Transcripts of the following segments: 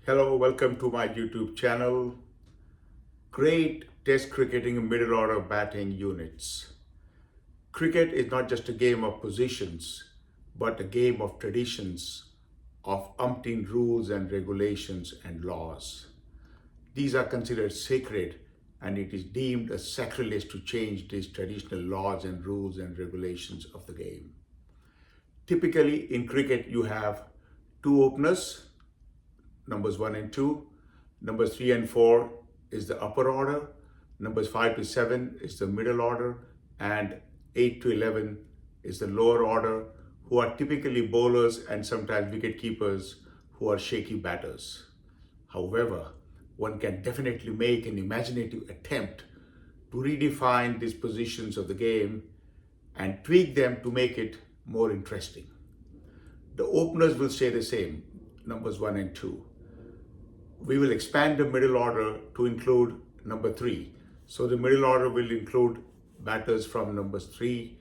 Hello, welcome to my YouTube channel. Great Test cricketing middle order batting units. Cricket is not just a game of positions, but a game of traditions, of umpteen rules and regulations and laws. These are considered sacred, and it is deemed a sacrilege to change these traditional laws and rules and regulations of the game. Typically, in cricket, you have two openers, numbers 1 and 2. Numbers 3 and 4 is the upper order. Numbers 5 to 7 is the middle order. And 8 to 11 is the lower order, who are typically bowlers and sometimes wicket keepers who are shaky batters. However, one can definitely make an imaginative attempt to redefine these positions of the game and tweak them to make it more interesting. The openers will stay the same, numbers 1 and 2. We will expand the middle order to include number 3. So the middle order will include batters from numbers 3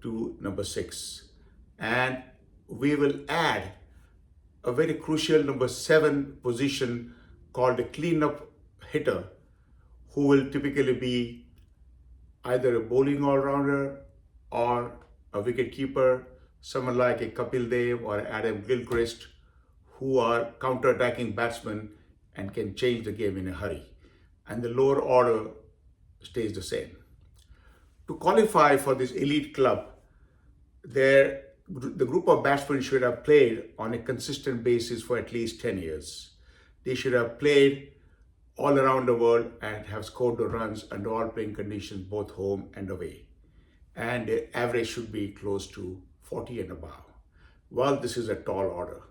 to number 6. And we will add a very crucial number 7 position called a cleanup hitter, who will typically be either a bowling all-rounder or a wicket keeper, someone like a Kapil Dev or Adam Gilchrist, who are counter-attacking batsmen and can change the game in a hurry. And the lower order stays the same. To qualify for this elite club, the group of batsmen should have played on a consistent basis for at least 10 years. They should have played all around the world and have scored the runs under all playing conditions, both home and away. And the average should be close to 40 and above. Well, this is a tall order.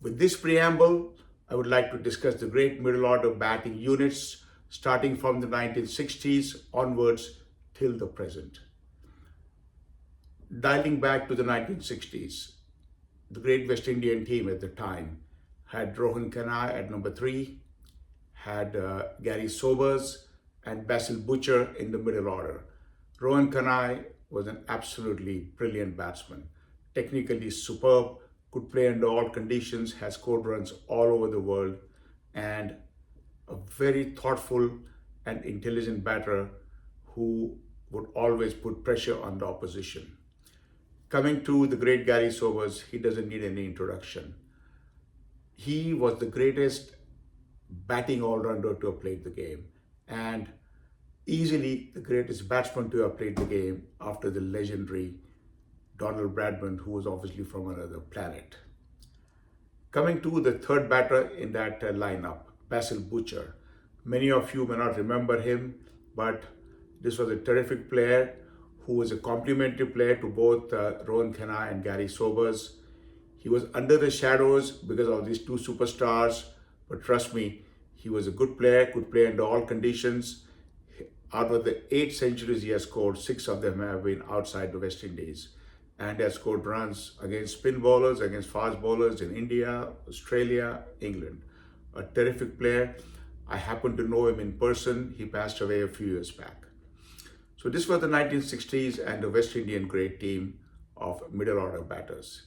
With this preamble, I would like to discuss the great middle order batting units starting from the 1960s onwards till the present. Dialing back to the 1960s, the great West Indian team at the time had Rohan Kanai at number 3, had Gary Sobers and Basil Butcher in the middle order. Rohan Kanai was an absolutely brilliant batsman, technically superb, could play under all conditions, has scored runs all over the world, and a very thoughtful and intelligent batter who would always put pressure on the opposition. Coming to the great Gary Sobers, he doesn't need any introduction. He was the greatest batting all-rounder to have played the game, and easily the greatest batsman to have played the game after the legendary Donald Bradman, who was obviously from another planet. Coming to the third batter in that lineup, Basil Butcher. Many of you may not remember him, but this was a terrific player who was a complementary player to both Rohan Khanna and Gary Sobers. He was under the shadows because of these two superstars, but trust me, he was a good player, could play under all conditions. Out of the 8 centuries he has scored, 6 of them have been outside the West Indies, and has scored runs against spin bowlers, against fast bowlers in India, Australia, England. A terrific player. I happen to know him in person. He passed away a few years back. So this was the 1960s and the West Indian great team of middle order batters.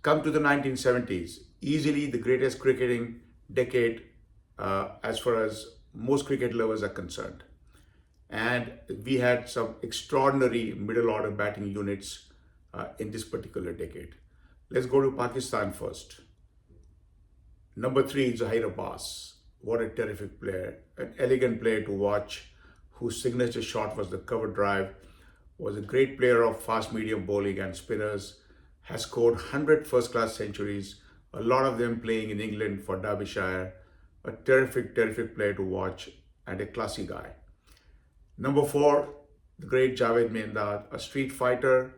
Come to the 1970s, easily the greatest cricketing decade as far as most cricket lovers are concerned. And we had some extraordinary middle order batting units in this particular decade. Let's go to Pakistan first. Number 3, Zaheer Abbas. What a terrific player, an elegant player to watch, whose signature shot was the cover drive, was a great player of fast medium bowling and spinners, has scored 100 first-class centuries, a lot of them playing in England for Derbyshire. A terrific, terrific player to watch and a classy guy. Number 4, the great Javed Miandad, a street fighter.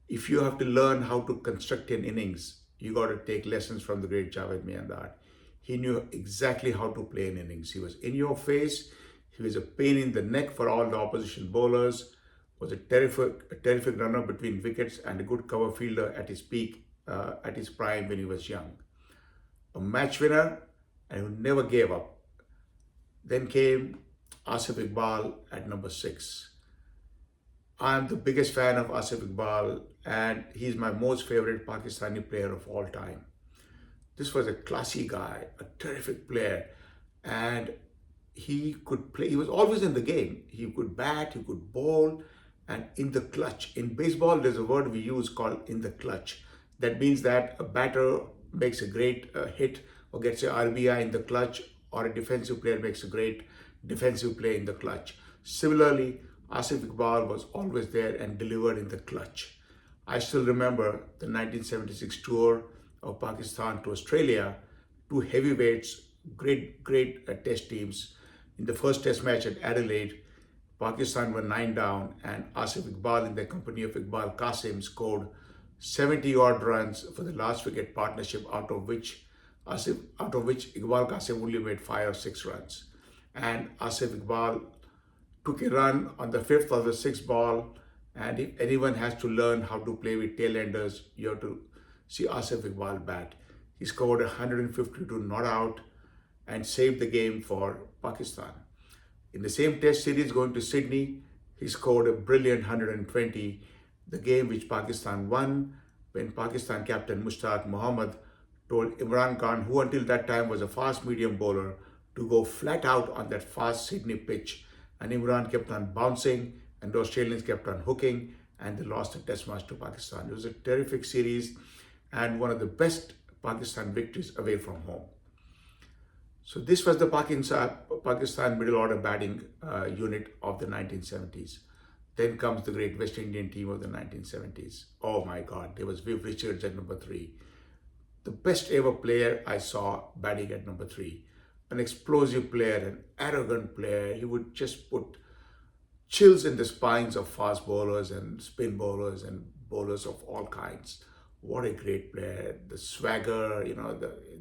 If you have to learn how to construct an innings, you got to take lessons from the great Javed Miandad. He knew exactly how to play an innings. He was in your face. He was a pain in the neck for all the opposition bowlers. Was a terrific runner between wickets and a good cover fielder at his peak, at his prime when he was young. A match winner and who never gave up. Then came Asif Iqbal at number 6. I'm the biggest fan of Asif Iqbal, and he's my most favorite Pakistani player of all time. This was a classy guy, a terrific player, and he could play. He was always in the game. He could bat, he could bowl, and in the clutch. In baseball, there's a word we use called in the clutch. That means that a batter makes a great hit or gets a RBI in the clutch, or a defensive player makes a great defensive play in the clutch. Similarly, Asif Iqbal was always there and delivered in the clutch. I still remember the 1976 tour of Pakistan to Australia, two heavyweights, great test teams. In the first test match at Adelaide, Pakistan were 9 down, and Asif Iqbal, in the company of Iqbal Qasim, scored 70 odd runs for the last wicket partnership, out of which Iqbal Qasim only made 5 or 6 runs. And Asif Iqbal took a run on the fifth or the sixth ball. And if anyone has to learn how to play with tailenders, you have to see Asif Iqbal bat. He scored 152 not out and saved the game for Pakistan. In the same test series going to Sydney, he scored a brilliant 120, the game which Pakistan won, when Pakistan captain Mushtaq Mohammad told Imran Khan, who until that time was a fast medium bowler, to go flat out on that fast Sydney pitch. And Imran kept on bouncing, and the Australians kept on hooking, and they lost the test match to Pakistan. It was a terrific series and one of the best Pakistan victories away from home. So this was the Pakistan middle order batting unit of the 1970s. Then comes the great West Indian team of the 1970s. Oh my God, there was Viv Richards at number 3. The best ever player I saw batting at number 3. An explosive player, an arrogant player. He would just put chills in the spines of fast bowlers and spin bowlers and bowlers of all kinds. What a great player. The swagger,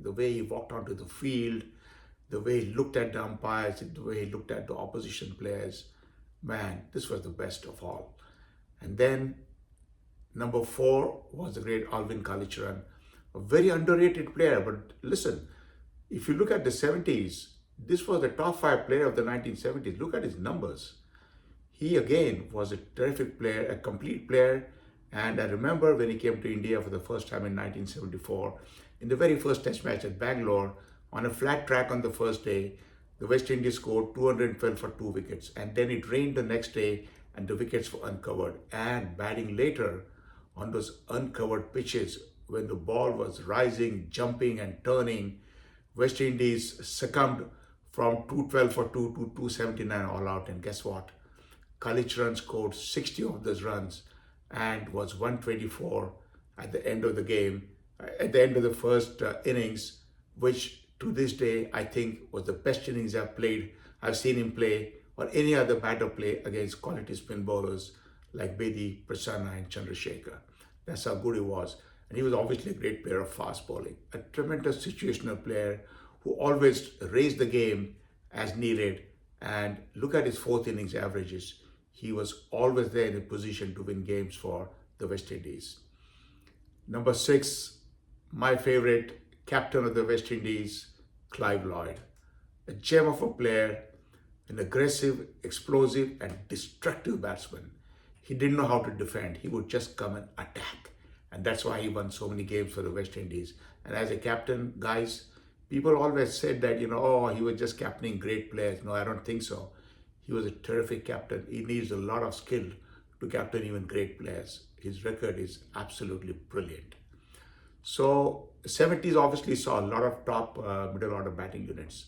the way he walked onto the field, the way he looked at the umpires, the way he looked at the opposition players. Man, this was the best of all. And then number 4 was the great Alvin Kalicharan, a very underrated player. But listen, if you look at the 70s, this was the top 5 player of the 1970s. Look at his numbers. He again was a terrific player, a complete player. And I remember when he came to India for the first time in 1974, in the very first test match at Bangalore, on a flat track on the first day, the West Indies scored 212 for 2 wickets. And then it rained the next day and the wickets were uncovered. And batting later on those uncovered pitches, when the ball was rising, jumping and turning, West Indies succumbed from 212 for 2 to 279 all out. And guess what? Kalicharan scored 60 of those runs and was 124 at the end of the game, at the end of the first innings, which to this day I think was the best innings I've seen him play, or any other batter play against quality spin bowlers like Bedi, Prasanna and Chandrasekhar. That's how good he was. And he was obviously a great player of fast bowling, a tremendous situational player who always raised the game as needed. And look at his 4th innings averages. He was always there in a position to win games for the West Indies. Number 6, my favorite, captain of the West Indies, Clive Lloyd. A gem of a player, an aggressive, explosive and destructive batsman. He didn't know how to defend. He would just come and attack. And that's why he won so many games for the West Indies. And as a captain, guys, people always said that, he was just captaining great players. No, I don't think so. He was a terrific captain. He needs a lot of skill to captain even great players. His record is absolutely brilliant. So 70s obviously saw a lot of top middle order batting units.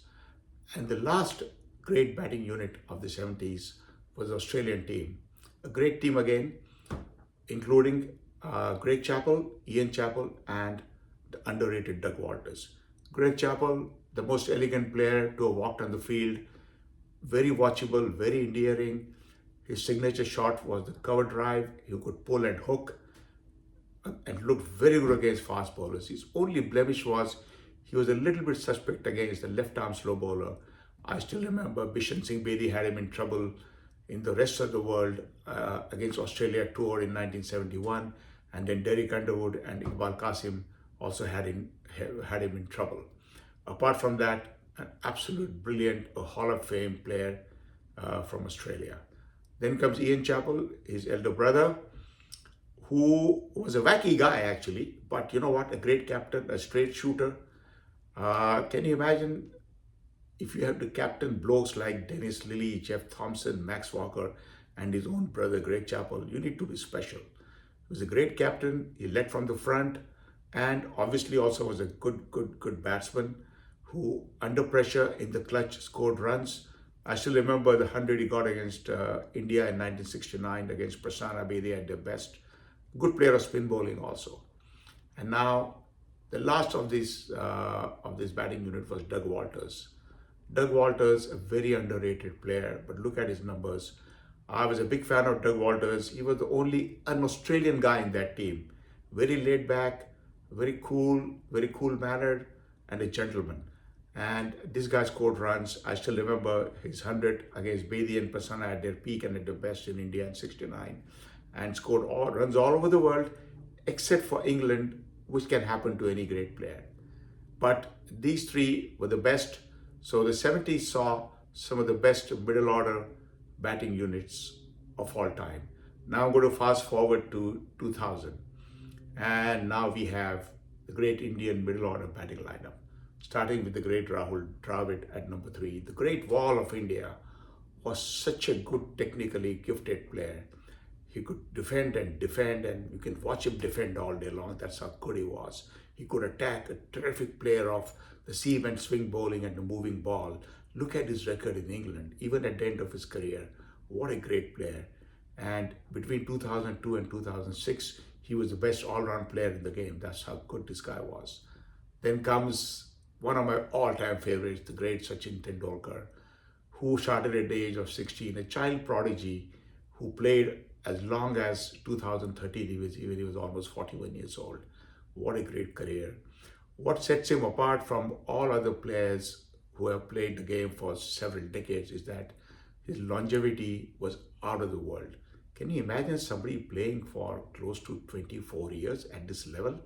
And the last great batting unit of the 70s was the Australian team. A great team again, including Greg Chappell, Ian Chappell, and the underrated Doug Walters. Greg Chappell, the most elegant player to have walked on the field, very watchable, very endearing. His signature shot was the cover drive. He could pull and hook and looked very good against fast bowlers. His only blemish was he was a little bit suspect against the left-arm slow bowler. I still remember Bishan Singh Bedi had him in trouble in the rest of the world against Australia tour in 1971. And then Derek Underwood and Iqbal Qasim also had him in trouble. Apart from that, an absolute brilliant Hall of Fame player from Australia. Then comes Ian Chappell, his elder brother, who was a wacky guy actually, but you know what, a great captain, a straight shooter, Can you imagine if you have to captain blokes like Dennis Lilly, Jeff Thompson, Max Walker, and his own brother Greg Chappell? You need to be special. He was a great captain. He led from the front, and obviously also was a good batsman who, under pressure in the clutch, scored runs. I still remember the 100 he got against India in 1969 against Prasanna Bedi at their best. Good player of spin bowling also. And now the last of this batting unit was Doug Walters. Doug Walters, a very underrated player, but look at his numbers. I was a big fan of Doug Walters. He was the only un-Australian guy in that team. Very laid back, very cool mannered, and a gentleman. And this guy scored runs. I still remember his 100 against Bedi and Prasanna at their peak and at their best in India in 69, and scored runs all over the world, except for England, which can happen to any great player. But these three were the best. So the 70s saw some of the best middle order batting units of all time. Now I'm going to fast forward to 2000. And now we have the great Indian middle order batting lineup, starting with the great Rahul Dravid at number 3. The great wall of India was such a good, technically gifted player. He could defend, and you can watch him defend all day long. That's how good he was. He could attack, a terrific player of the seam and swing bowling and the moving ball. Look at his record in England, even at the end of his career. What a great player. And between 2002 and 2006, he was the best all-round player in the game. That's how good this guy was. Then comes one of my all-time favorites, the great Sachin Tendulkar, who started at the age of 16, a child prodigy who played as long as 2013. He was almost 41 years old. What a great career. What sets him apart from all other players who have played the game for several decades is that his longevity was out of the world. Can you imagine somebody playing for close to 24 years at this level?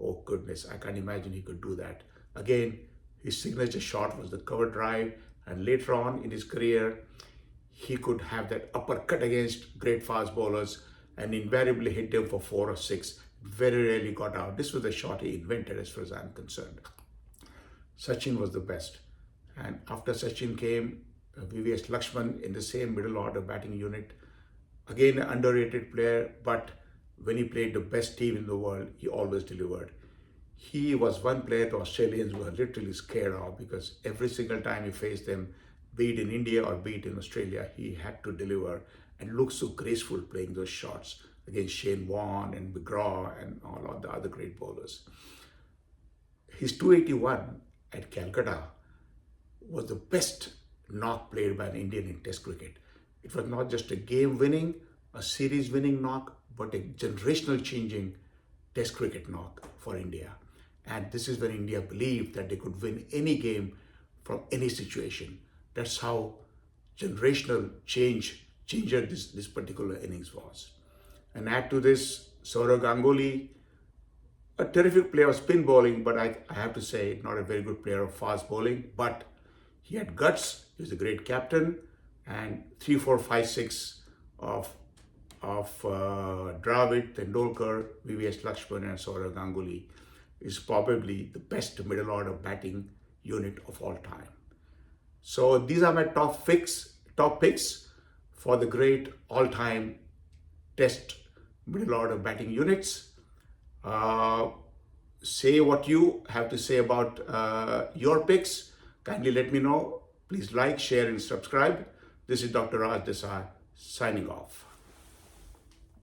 Oh goodness, I can't imagine he could do that. Again, his signature shot was the cover drive, and later on in his career, he could have that uppercut against great fast bowlers and invariably hit them for 4 or 6. Very rarely got out. This was the shot he invented as far as I'm concerned. Sachin was the best. And after Sachin came VVS Lakshman in the same middle order batting unit. Again, an underrated player, but when he played the best team in the world, he always delivered. He was one player the Australians were literally scared of, because every single time he faced them, be it in India or be it in Australia, he had to deliver and look so graceful playing those shots against Shane Warne and McGraw and all of the other great bowlers. His 281 at Calcutta was the best knock played by an Indian in Test cricket. It was not just a game-winning, a series-winning knock, but a generational-changing Test cricket knock for India. And this is when India believed that they could win any game from any situation. That's how generational changer this particular innings was. And add to this, Sourav Ganguly, a terrific player of spin bowling, but I have to say, not a very good player of fast bowling, but he had guts. He was a great captain, and 3, 4, 5, 6 of Dravid, Tendulkar, VVS Lakshman, and Sourav Ganguly is probably the best middle order batting unit of all time. So these are my top picks for the great all-time Test middle order batting units. Say what you have to say about your picks. Kindly let me know. Please like, share, and subscribe. This is Dr. Raj Desai signing off.